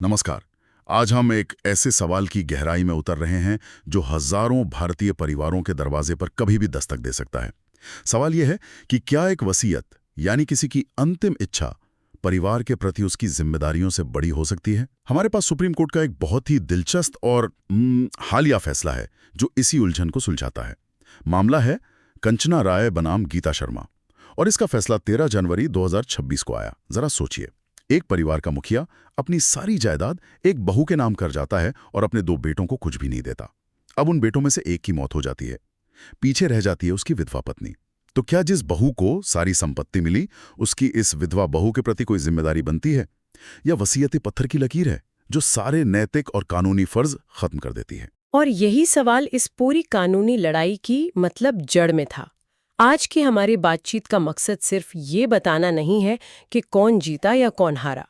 नमस्कार। आज हम एक ऐसे सवाल की गहराई में उतर रहे हैं जो हजारों भारतीय परिवारों के दरवाजे पर कभी भी दस्तक दे सकता है। सवाल यह है कि क्या एक वसीयत यानी किसी की अंतिम इच्छा परिवार के प्रति उसकी जिम्मेदारियों से बड़ी हो सकती है। हमारे पास सुप्रीम कोर्ट का एक बहुत ही दिलचस्प और हालिया फैसला है जो इसी उलझन को सुलझाता है। मामला है कंचना राय बनाम गीता शर्मा और इसका फैसला 13 जनवरी 2026 को आया। जरा सोचिए, एक परिवार का मुखिया अपनी सारी जायदाद एक बहू के नाम कर जाता है और अपने 2 बेटों को कुछ भी नहीं देता। अब उन बेटों में से एक की मौत हो जाती है, पीछे रह जाती है उसकी विधवा पत्नी। तो क्या जिस बहू को सारी संपत्ति मिली उसकी इस विधवा बहू के प्रति कोई जिम्मेदारी बनती है, या वसीयत पत्थर की लकीर है जो सारे नैतिक और कानूनी फर्ज खत्म कर देती है? और यही सवाल इस पूरी कानूनी लड़ाई की जड़ में था। आज की हमारी बातचीत का मकसद सिर्फ ये बताना नहीं है कि कौन जीता या कौन हारा।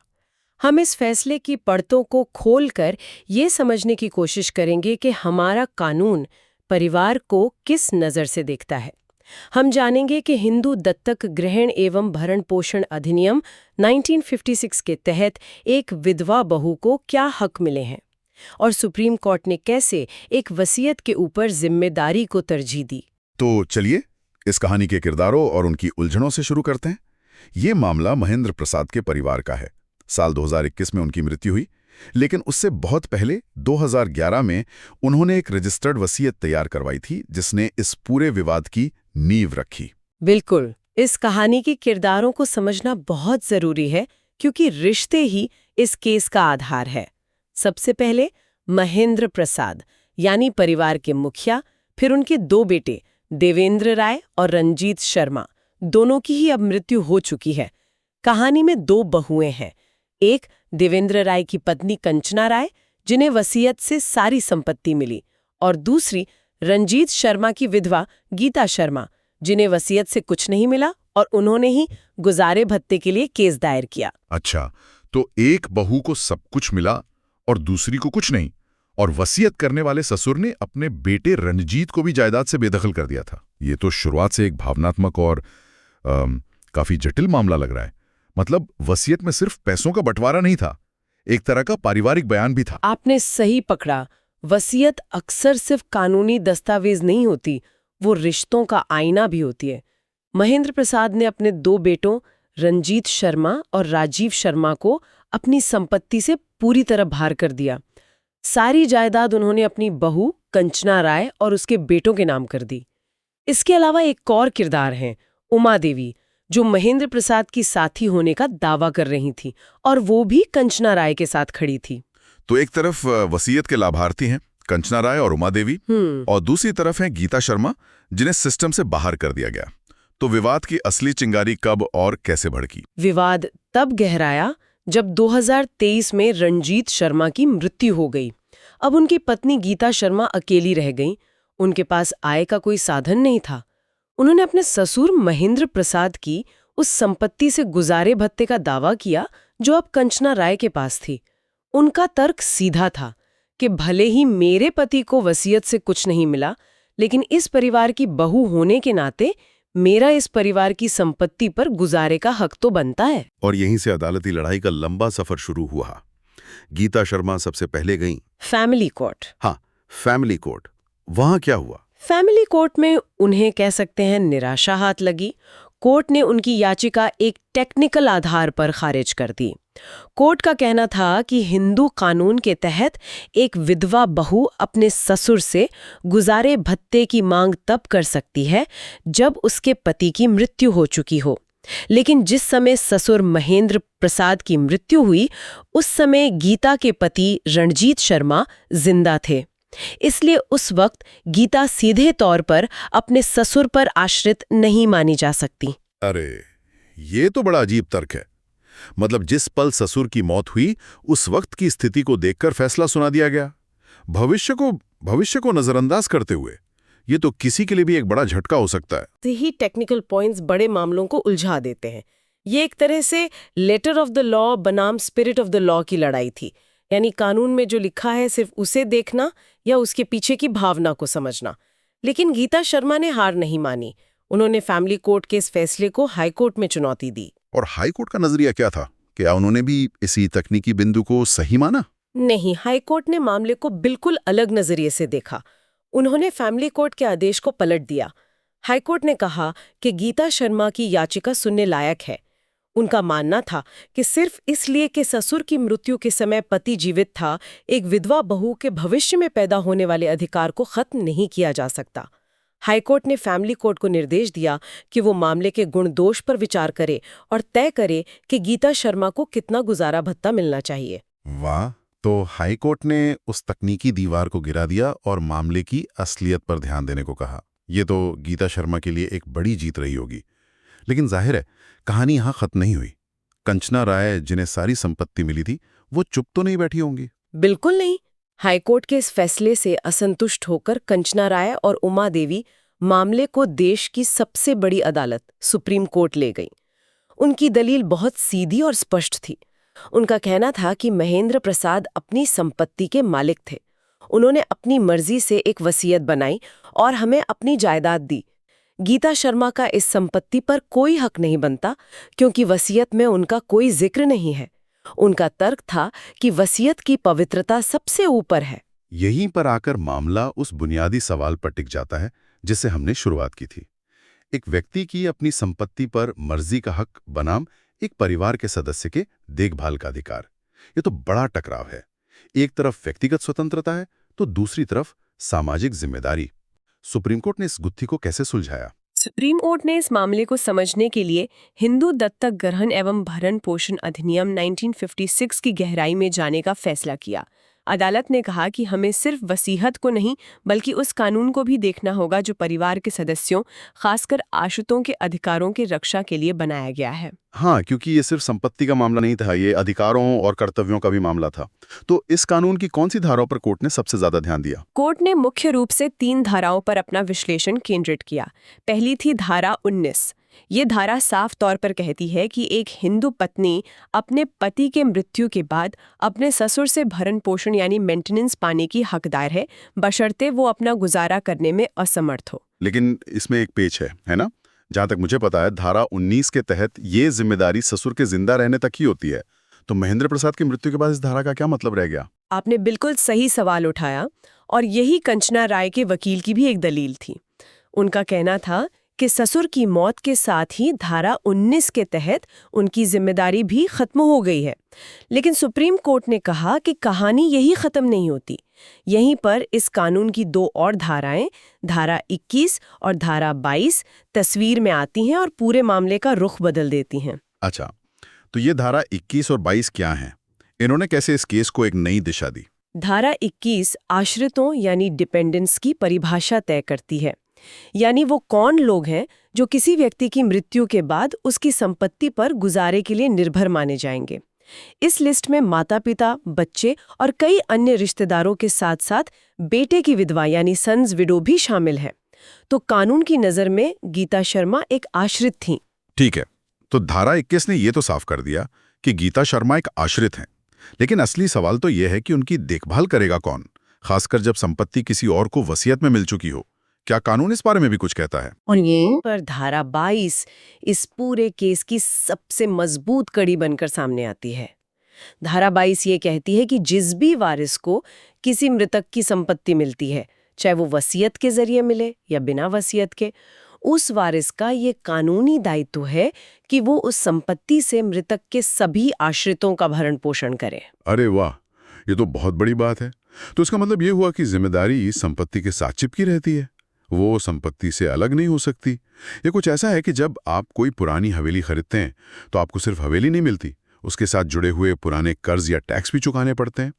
हम इस फैसले की परतों को खोलकर ये समझने की कोशिश करेंगे कि हमारा कानून परिवार को किस नज़र से देखता है। हम जानेंगे कि हिंदू दत्तक ग्रहण एवं भरण पोषण अधिनियम 1956 के तहत एक विधवा बहू को क्या हक मिले हैं और सुप्रीम कोर्ट ने कैसे एक वसीयत के ऊपर जिम्मेदारी को तरजीह दी। तो चलिए इस कहानी के किरदारों और उनकी उलझनों से शुरू करते हैं। ये मामला महेंद्र प्रसाद के परिवार का है। साल 2021 में उनकी मृत्यु हुई, लेकिन उससे बहुत पहले 2011 में उन्होंने एक रजिस्टर्ड वसीयत तैयार करवाई थी जिसने इस पूरे विवाद की नींव रखी। बिल्कुल, इस कहानी के किरदारों को समझना बहुत जरूरी है क्योंकि रिश्ते ही इस केस का आधार है। सबसे पहले महेंद्र प्रसाद यानी परिवार के मुखिया, फिर उनके 2 बेटे देवेंद्र राय और रंजीत शर्मा, दोनों की ही अब मृत्यु हो चुकी है। कहानी में 2 बहुएं हैं, एक देवेंद्र राय की पत्नी कंचना राय जिन्हें वसीयत से सारी संपत्ति मिली, और दूसरी रंजीत शर्मा की विधवा गीता शर्मा जिन्हें वसीयत से कुछ नहीं मिला और उन्होंने ही गुजारे भत्ते के लिए केस दायर किया। अच्छा, तो एक बहू को सब कुछ मिला और दूसरी को कुछ नहीं, और वसीयत करने वाले ससुर ने अपने बेटे रंजीत को भी जायदाद से बेदखल कर दिया था। ये तो शुरुआत से एक भावनात्मक और काफी जटिल मामला लग रहा है। मतलब वसीयत में सिर्फ पैसों का बंटवारा नहीं था, एक तरह का पारिवारिक बयान भी था। आपने सही पकड़ा। वसीयत अक्सर सिर्फ कानूनी दस्तावेज नहीं होती, वो रिश्तों का आईना भी होती है। महेंद्र प्रसाद ने अपने 2 बेटों रंजीत शर्मा और राजीव शर्मा को अपनी संपत्ति से पूरी तरह बाहर कर दिया। सारी जायदाद उन्होंने अपनी बहू कंचना राय और उसके बेटों के नाम कर दी। इसके अलावा एक और किरदार हैं, उमा देवी, जो महेंद्र प्रसाद की साथी होने का दावा कर रही थी और वो भी कंचना राय के साथ खड़ी थी। तो एक तरफ वसीयत के लाभार्थी हैं कंचना राय और उमा देवी, और दूसरी तरफ है गीता शर्मा जिन्हें सिस्टम से बाहर कर दिया गया। तो विवाद की असली चिंगारी कब और कैसे भड़की? विवाद तब गहराया जब 2023 में रंजीत शर्मा की मृत्यु हो गई। अब उनकी पत्नी गीता शर्मा अकेली रह गई। उनके पास आय का कोई साधन नहीं था। उन्होंने अपने ससुर महेंद्र प्रसाद की उस संपत्ति से गुजारे भत्ते का दावा किया जो अब कंचना राय के पास थी। उनका तर्क सीधा था कि भले ही मेरे पति को वसीयत से कुछ नहीं मिला, लेकिन इस परिवार की बहू होने के नाते मेरा इस परिवार की संपत्ति पर गुजारे का हक तो बनता है। और यहीं से अदालती लड़ाई का लंबा सफर शुरू हुआ। गीता शर्मा सबसे पहले गईं फैमिली कोर्ट। हाँ, फैमिली कोर्ट। वहां क्या हुआ? फैमिली कोर्ट में उन्हें कह सकते हैं निराशा हाथ लगी। कोर्ट ने उनकी याचिका एक टेक्निकल आधार पर खारिज कर दी। कोर्ट का कहना था कि हिंदू कानून के तहत एक विधवा बहू अपने ससुर से गुजारे भत्ते की मांग तब कर सकती है जब उसके पति की मृत्यु हो चुकी हो। लेकिन जिस समय ससुर महेंद्र प्रसाद की मृत्यु हुई उस समय गीता के पति रणजीत शर्मा जिंदा थे। इसलिए उस वक्त गीता सीधे तौर पर अपने ससुर पर आश्रित नहीं मानी जा सकती। अरे, ये तो बड़ा अजीब तर्क है। मतलब जिस पल ससुर की मौत हुई उस वक्त की स्थिति को देखकर फैसला सुना दिया गया, भविष्य को नजरअंदाज करते हुए। ये तो किसी के लिए भी एक बड़ा झटका हो सकता है। यही टेक्निकल पॉइंट्स बड़े मामलों को उलझा देते हैं। ये एक तरह से लेटर ऑफ द लॉ बनाम स्पिरिट ऑफ द लॉ की लड़ाई थी। यानी कानून में जो लिखा है सिर्फ उसे देखना या उसके पीछे की भावना को समझना। लेकिन गीता शर्मा ने हार नहीं मानी। उन्होंने फैमिली कोर्ट के इस फैसले को हाई कोर्ट में चुनौती दी। और हाई कोर्ट का नजरिया क्या था? क्या उन्होंने भी इसी तकनीकी बिंदु को सही माना? नहीं, हाईकोर्ट ने मामले को बिल्कुल अलग नजरिए से देखा। उन्होंने फैमिली कोर्ट के आदेश को पलट दिया। हाईकोर्ट ने कहा कि गीता शर्मा की याचिका सुनने लायक है। उनका मानना था कि सिर्फ इसलिए कि ससुर की मृत्यु के समय पति जीवित था, एक विधवा बहू के भविष्य में पैदा होने वाले अधिकार को खत्म नहीं किया जा सकता। हाईकोर्ट ने फैमिली कोर्ट को निर्देश दिया कि वो मामले के गुण दोष पर विचार करे और तय करे कि गीता शर्मा को कितना गुजारा भत्ता मिलना चाहिए। वाह! तो हाईकोर्ट ने उस तकनीकी दीवार को गिरा दिया और मामले की असलियत पर ध्यान देने को कहा। ये तो गीता शर्मा के लिए एक बड़ी जीत रही होगी। लेकिन जाहिर है, कहानी यहाँ खत्म नहीं हुई। कंचना राय, जिन्हें सारी संपत्ति मिली थी, वो चुप तो नहीं बैठी होंगी। बिल्कुल नहीं। हाईकोर्ट के इस फैसले से असंतुष्ट होकर कंचना राय और उमा देवी मामले को देश की सबसे बड़ी अदालत सुप्रीम कोर्ट ले गई। उनकी दलील बहुत सीधी और स्पष्ट थी। उनका कहना था कि महेंद्र प्रसाद अपनी संपत्ति के मालिक थे। उन्होंने अपनी मर्जी से एक वसीयत बनाई और हमें अपनी जायदाद दी। गीता शर्मा का इस संपत्ति पर कोई हक नहीं बनता क्योंकि वसीयत में उनका कोई जिक्र नहीं है। उनका तर्क था कि वसीयत की पवित्रता सबसे ऊपर है। यहीं पर आकर मामला उस बुनियादी सवाल पर टिक जाता है जिससे हमने शुरुआत की थी। एक व्यक्ति की अपनी संपत्ति पर मर्जी का हक बनाम एक परिवार के सदस्य के देखभाल का अधिकार। ये तो बड़ा टकराव है। एक तरफ व्यक्तिगत स्वतंत्रता है तो दूसरी तरफ सामाजिक जिम्मेदारी। सुप्रीम कोर्ट ने इस गुत्थी को कैसे सुलझाया? सुप्रीम कोर्ट ने इस मामले को समझने के लिए हिंदू दत्तक ग्रहण एवं भरण पोषण अधिनियम 1956 की गहराई में जाने का फैसला किया। अदालत ने कहा कि हमें सिर्फ वसीयत को नहीं बल्कि उस कानून को भी देखना होगा जो परिवार के सदस्यों, खासकर आश्रितों के अधिकारों की रक्षा के लिए बनाया गया है। हाँ, क्योंकि ये सिर्फ संपत्ति का मामला नहीं था, ये अधिकारों और कर्तव्यों का भी मामला था। तो इस कानून की कौन सी धाराओं पर कोर्ट ने सबसे ज्यादा ध्यान दिया? कोर्ट ने मुख्य रूप से 3 धाराओं पर अपना विश्लेषण केंद्रित किया। पहली थी धारा 19। ये धारा साफ तौर पर कहती है कि एक हिंदू पत्नी अपने पति के मृत्यु के बाद अपने ससुर से भरण पोषण यानी मेंटेनेंस पाने की हकदार है, बशर्ते वो अपना गुजारा करने में असमर्थ हो। लेकिन इसमें एक पेच है ना? जहां तक मुझे पता है, धारा 19 के तहत ये जिम्मेदारी ससुर के जिंदा रहने तक ही होती है। तो महेंद्र प्रसाद की मृत्यु के बाद इस धारा का क्या मतलब रह गया? आपने बिल्कुल सही सवाल उठाया और यही कंचना राय के वकील की भी एक दलील थी। उनका कहना था कि ससुर की मौत के साथ ही धारा 19 के तहत उनकी जिम्मेदारी भी खत्म हो गई है। लेकिन सुप्रीम कोर्ट ने कहा कि कहानी यही खत्म नहीं होती। यहीं पर इस कानून की 2 और धाराएं, धारा 21 और धारा 22 तस्वीर में आती हैं और पूरे मामले का रुख बदल देती हैं। अच्छा, तो ये धारा 21 और 22 क्या हैं? इन्होंने कैसे इस केस को एक नई दिशा दी? धारा 21 आश्रितों यानी डिपेंडेंट्स की परिभाषा तय करती है। यानी वो कौन लोग हैं जो किसी व्यक्ति की मृत्यु के बाद उसकी संपत्ति पर गुजारे के लिए निर्भर माने जाएंगे। इस लिस्ट में माता-पिता, बच्चे और कई अन्य रिश्तेदारों के साथ साथ बेटे की विधवा यानी सन्स विडो भी शामिल है। तो कानून की नज़र में गीता शर्मा एक आश्रित थीं। ठीक है, तो धारा 21 ने ये तो साफ कर दिया कि गीता शर्मा एक आश्रित हैं। लेकिन असली सवाल तो यह है कि उनकी देखभाल करेगा कौन, खासकर जब संपत्ति किसी और को वसीयत में मिल चुकी हो। क्या कानून इस बारे में भी कुछ कहता है? और ये पर धारा 22 इस पूरे केस की सबसे मजबूत कड़ी बनकर सामने आती है। धारा 22 ये कहती है कि जिस भी वारिस को किसी मृतक की संपत्ति मिलती है, चाहे वो वसीयत के जरिए मिले या बिना वसीयत के, उस वारिस का ये कानूनी दायित्व है कि वो उस संपत्ति से मृतक के सभी आश्रितों का भरण पोषण करे। अरे वाह, ये तो बहुत बड़ी बात है। तो इसका मतलब ये हुआ कि जिम्मेदारी संपत्ति के साथ चिपकी रहती है, वो संपत्ति से अलग नहीं हो सकती। ये कुछ ऐसा है कि जब आप कोई पुरानी हवेली खरीदते हैं तो आपको सिर्फ हवेली नहीं मिलती, उसके साथ जुड़े हुए पुराने कर्ज या टैक्स भी चुकाने पड़ते हैं।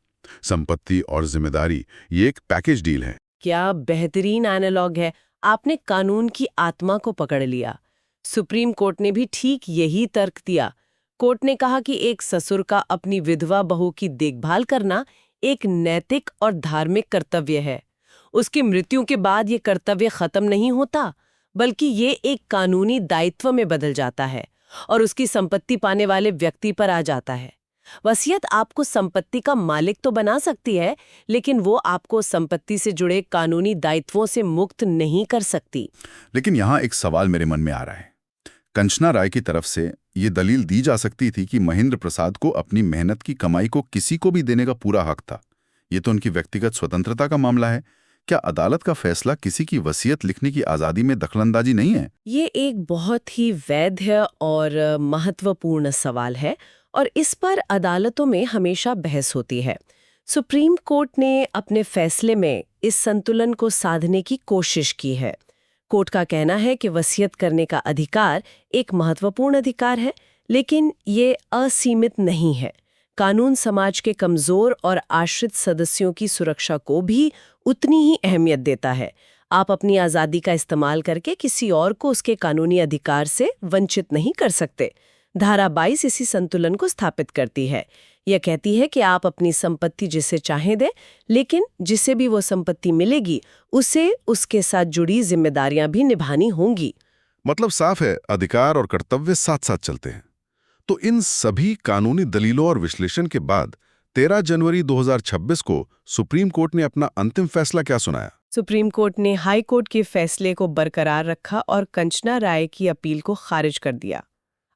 संपत्ति और जिम्मेदारी ये एक पैकेज डील है। क्या बेहतरीन एनालॉग है। आपने कानून की आत्मा को पकड़ लिया। सुप्रीम कोर्ट ने भी ठीक यही तर्क दिया। कोर्ट ने कहा कि एक ससुर का अपनी विधवा बहू की देखभाल करना एक नैतिक और धार्मिक कर्तव्य है। उसकी मृत्यु के बाद ये कर्तव्य खत्म नहीं होता, बल्कि ये एक कानूनी दायित्व में बदल जाता है और उसकी संपत्ति पाने वाले व्यक्ति पर आ जाता है। वसीयत आपको संपत्ति का मालिक तो बना सकती है, लेकिन वो आपको संपत्ति से जुड़े कानूनी दायित्वों से मुक्त नहीं कर सकती। लेकिन यहाँ एक सवाल मेरे मन में आ रहा है। कंचना राय की तरफ से ये दलील दी जा सकती थी कि महेंद्र प्रसाद को अपनी मेहनत की कमाई को किसी को भी देने का पूरा हक था। ये तो उनकी व्यक्तिगत स्वतंत्रता का मामला है। क्या अदालत का फैसला किसी की वसीयत लिखने की आज़ादी में दखलंदाजी नहीं है? ये एक बहुत ही वैध और महत्वपूर्ण सवाल है और इस पर अदालतों में हमेशा बहस होती है। सुप्रीम कोर्ट ने अपने फैसले में इस संतुलन को साधने की कोशिश की है। कोर्ट का कहना है कि वसीयत करने का अधिकार एक महत्वपूर्ण अधिकार है, लेकिन ये असीमित नहीं है। कानून समाज के कमजोर और आश्रित सदस्यों की सुरक्षा को भी उतनी ही अहमियत देता है। आप अपनी आज़ादी का इस्तेमाल करके किसी और को उसके कानूनी अधिकार से वंचित नहीं कर सकते। धारा 22 इसी संतुलन को स्थापित करती है। यह कहती है कि आप अपनी संपत्ति जिसे चाहें दें, लेकिन जिसे भी वो संपत्ति मिलेगी उसे उसके साथ जुड़ी जिम्मेदारियां भी निभानी होंगी। मतलब साफ है, अधिकार और कर्तव्य साथ साथ चलते हैं। तो इन सभी कानूनी दलीलों और विश्लेषण के बाद 13 जनवरी 2026 को सुप्रीम कोर्ट ने अपना अंतिम फैसला क्या सुनाया? सुप्रीम कोर्ट ने हाई कोर्ट के फैसले को बरकरार रखा और कंचना राय की अपील को खारिज कर दिया।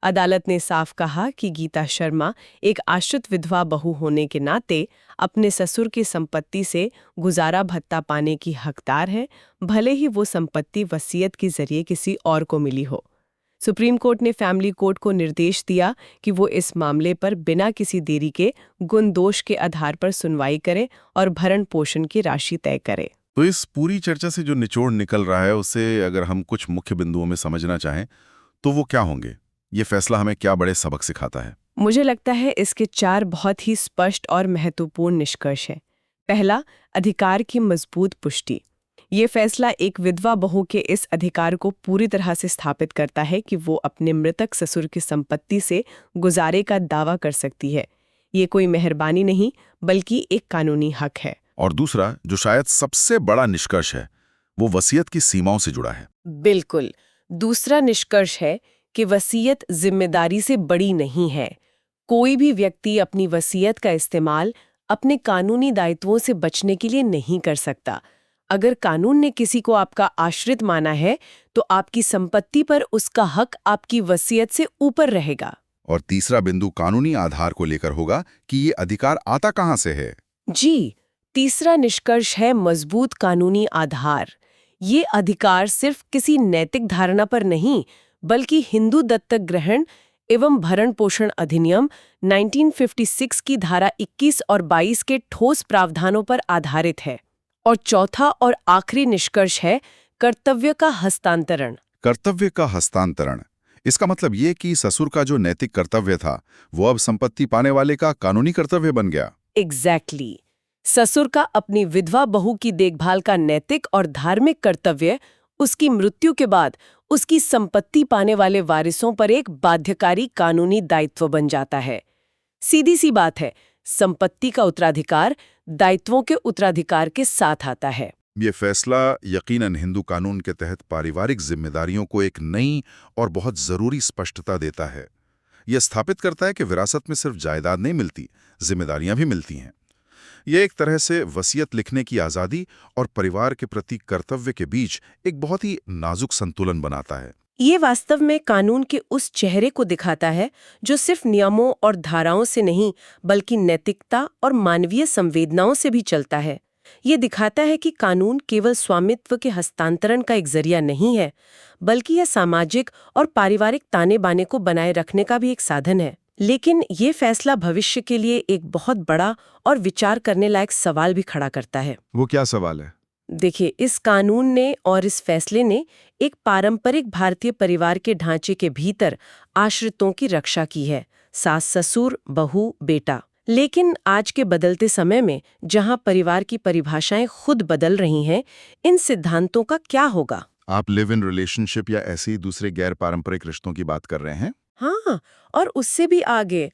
अदालत ने साफ कहा कि गीता शर्मा एक आश्रित विधवा बहू होने के नाते अपने ससुर की संपत्ति से गुजारा भत्ता पाने की हकदार है, भले ही वो संपत्ति वसीयत के जरिए किसी और को मिली हो। सुप्रीम कोर्ट ने फैमिली कोर्ट को निर्देश दिया कि वो इस मामले पर बिना किसी देरी के गुण दोष के आधार पर सुनवाई करे और भरण पोषण की राशि तय करे। तो इस पूरी चर्चा से जो निचोड़ निकल रहा है उसे अगर हम कुछ मुख्य बिंदुओं में समझना चाहें तो वो क्या होंगे? ये फैसला हमें क्या बड़े सबक सिखाता है? मुझे लगता है इसके 4 बहुत ही स्पष्ट और महत्वपूर्ण निष्कर्ष हैं। पहला, अधिकार की मजबूत पुष्टि। ये फैसला एक विधवा बहू के इस अधिकार को पूरी तरह से स्थापित करता है कि वो अपने मृतक ससुर की संपत्ति से गुजारे का दावा कर सकती है। ये कोई मेहरबानी नहीं, बल्कि एक कानूनी हक है। और दूसरा, जो शायद सबसे बड़ा निष्कर्ष है, वो वसीयत की सीमाओं से जुड़ा है। बिल्कुल। दूसरा निष्कर्ष है कि वसीयत जिम्मेदारी से बड़ी नहीं है। कोई भी व्यक्ति अपनी वसीयत का इस्तेमाल अपने कानूनी दायित्वों से बचने के लिए नहीं कर सकता। अगर कानून ने किसी को आपका आश्रित माना है, तो आपकी संपत्ति पर उसका हक आपकी वसीयत से ऊपर रहेगा। और तीसरा बिंदु कानूनी आधार को लेकर होगा कि ये अधिकार आता कहाँ से है। जी, तीसरा निष्कर्ष है मजबूत कानूनी आधार। ये अधिकार सिर्फ किसी नैतिक धारणा पर नहीं, बल्कि हिंदू दत्तक ग्रहण एवं भरण पोषण अधिनियम 1956 की धारा 21 और 22 के ठोस प्रावधानों पर आधारित है। और चौथा और आखिरी निष्कर्ष है कर्तव्य का हस्तांतरण। कर्तव्य का हस्तांतरण, इसका मतलब ये कि ससुर का जो नैतिक कर्तव्य था वो अब संपत्ति पाने वाले का कानूनी कर्तव्य बन गया। एग्जैक्टली। ससुर का अपनी विधवा बहू की देखभाल का नैतिक और धार्मिक कर्तव्य उसकी मृत्यु के बाद उसकी संपत्ति पाने वाले वारिसों पर एक बाध्यकारी कानूनी दायित्व बन जाता है। सीधी सी बात है, संपत्ति का उत्तराधिकार दायित्वों के उत्तराधिकार के साथ आता है। ये फैसला यकीनन हिंदू कानून के तहत पारिवारिक जिम्मेदारियों को एक नई और बहुत जरूरी स्पष्टता देता है। यह स्थापित करता है कि विरासत में सिर्फ जायदाद नहीं मिलती, जिम्मेदारियां भी मिलती हैं। यह एक तरह से वसीयत लिखने की आज़ादी और परिवार के प्रति कर्तव्य के बीच एक बहुत ही नाजुक संतुलन बनाता है। ये वास्तव में कानून के उस चेहरे को दिखाता है जो सिर्फ नियमों और धाराओं से नहीं, बल्कि नैतिकता और मानवीय संवेदनाओं से भी चलता है। ये दिखाता है कि कानून केवल स्वामित्व के हस्तांतरण का एक जरिया नहीं है, बल्कि यह सामाजिक और पारिवारिक ताने बाने को बनाए रखने का भी एक साधन है। लेकिन ये फैसला भविष्य के लिए एक बहुत बड़ा और विचार करने लायक सवाल भी खड़ा करता है। वो क्या सवाल है? देखिए, इस कानून ने और इस फैसले ने एक पारंपरिक भारतीय परिवार के ढांचे के भीतर आश्रितों की रक्षा की है, सास ससुर, बहू, बेटा। लेकिन आज के बदलते समय में, जहां परिवार की परिभाषाएं खुद बदल रही हैं, इन सिद्धांतों का क्या होगा? आप लिव इन रिलेशनशिप या ऐसे ही दूसरे गैर पारंपरिक रिश्तों की बात कर रहे हैं? हाँ, और उससे भी आगे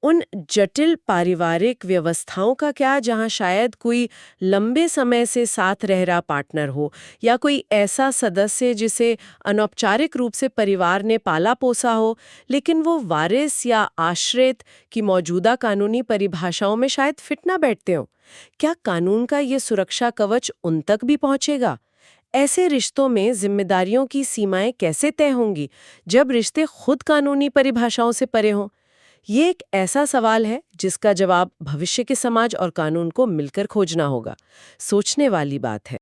उन जटिल पारिवारिक व्यवस्थाओं का क्या, जहां शायद कोई लंबे समय से साथ रह रहा पार्टनर हो या कोई ऐसा सदस्य जिसे अनौपचारिक रूप से परिवार ने पाला पोसा हो, लेकिन वो वारिस या आश्रित की मौजूदा कानूनी परिभाषाओं में शायद फिट ना बैठते हो। क्या कानून का ये सुरक्षा कवच उन तक भी पहुंचेगा? ऐसे रिश्तों में जिम्मेदारियों की सीमाएं कैसे तय होंगी जब रिश्ते खुद कानूनी परिभाषाओं से परे हों? ये एक ऐसा सवाल है जिसका जवाब भविष्य के समाज और कानून को मिलकर खोजना होगा। सोचने वाली बात है।